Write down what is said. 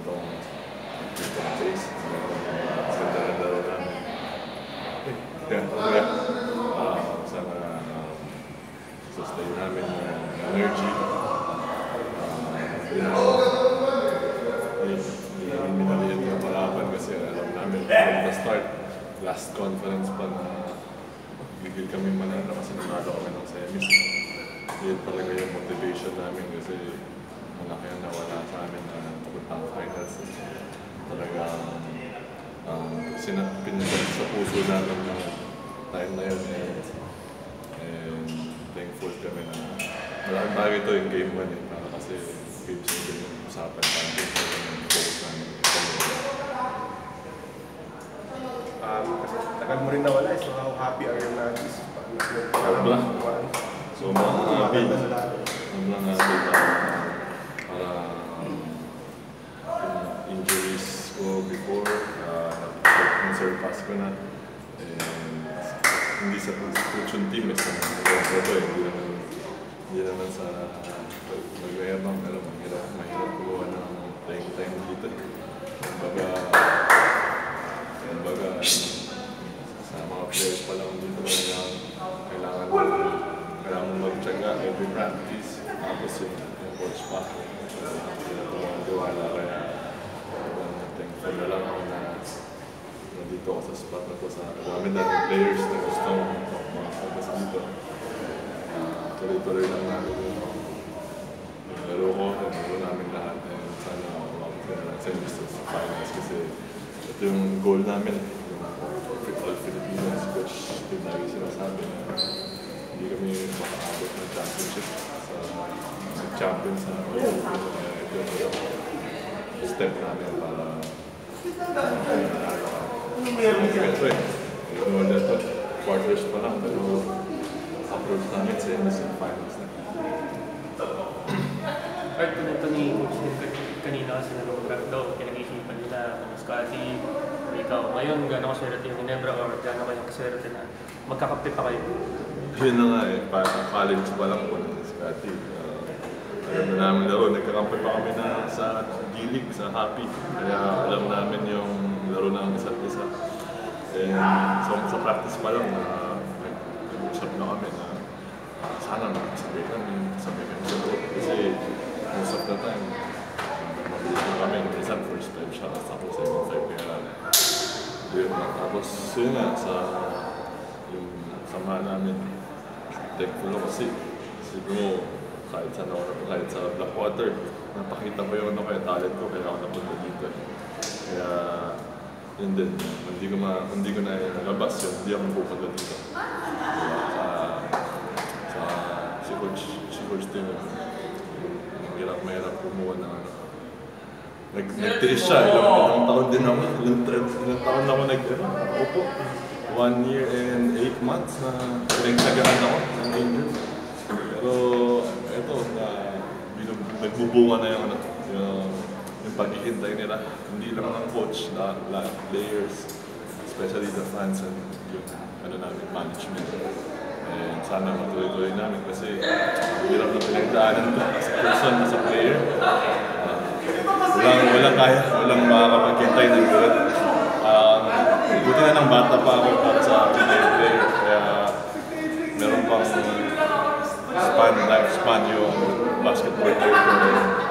itong chase. Ganda na laro namin. Kaya, sana sustain namin yung energy. Hindi namin minaliit yung kalaban kasi alam namin from the start, last conference pa na bigil kami manalo kasi nanalo kami ng semis. Yun talaga yung motivation namin kasi malaki ang nawala sa amin na pupuntang finals. Talagang pinagat sa puso namin ng time na yun and thankful kami na malaking bagay ito yung game 1 para kasi game 7 yung usapan namin yung focus namin. Kasi tagal mo rin nawala, so how happy are you na this? Sobrang happy na para injuries ko before, surpass ko na. Hindi sa construction team, sa hindi naman sa mag-ayabang, pero mahirap kuha ng playing time dito. Kumbaga, sa mga players pa lang dito kailangan mag-tsaga every practice. Tapos yung coach pa. Diwala kaya thankful na lang ako na nandito ako sa spot na to. Marami daming players na gusto makafocus dito. Tuloy-tuloy lang namin yung laro ko, laro namin lahat. Sana umabot ka na lang sa finals kasi ito yung goal namin. Yung all Filipinos, coach, yung lagi sinasabi na hindi kami makaabot ng championship sa champion sa step namin para siyempre, quarters pa lang pero approach namin sa MSN finals na. Art, ito ni kanina kasi nalong daw, pinag-isipan nila kung Scotty, ikaw. Ngayon, gano'n kaswerte yung Ginebra or gano'n kayong kaswerte na magkakape pa kayo? Yun na nga parang college pa lang po ng Scotty. Alam na namin laro, nagkakampi pa kami na sa G-League, sa Happy. Kaya alam namin yung laro ng isa't isa. So sa practice pa lang, nag-usap na kami na sana makasabay kami sa laro. Kasi most of the time, mabilis na kami. Minsan first time siya, tapos 7-5 kaya yun na. Tapos yun nga, sa yung sama namin, thankful ako kasi siguro kahit sa Blackwater, napakita ko yung talent ko, kaya ako napunta dito. Kaya yun din, hindi ko na nalabas yun, hindi ako pupunta dito. Si Coach Tim, mahirap kumuha na nagtiis siya, ilang taon din ako, ilang taon na ako nag-upo. 1 year and 8 months na pinagsagaan ako ng injury. Pero ito, nagbubunga na yung pag-ihintay nila. Hindi lang ng coach, lahat players, especially the fans and yung management. And sana matuloy-tuloy namin kasi hirap na pinagdaanan ko as a person, as a player. Walang makakapagkintay ng good. Buti na ng bata pa ako para sa player. Kaya meron pang lifespan yung basketball player.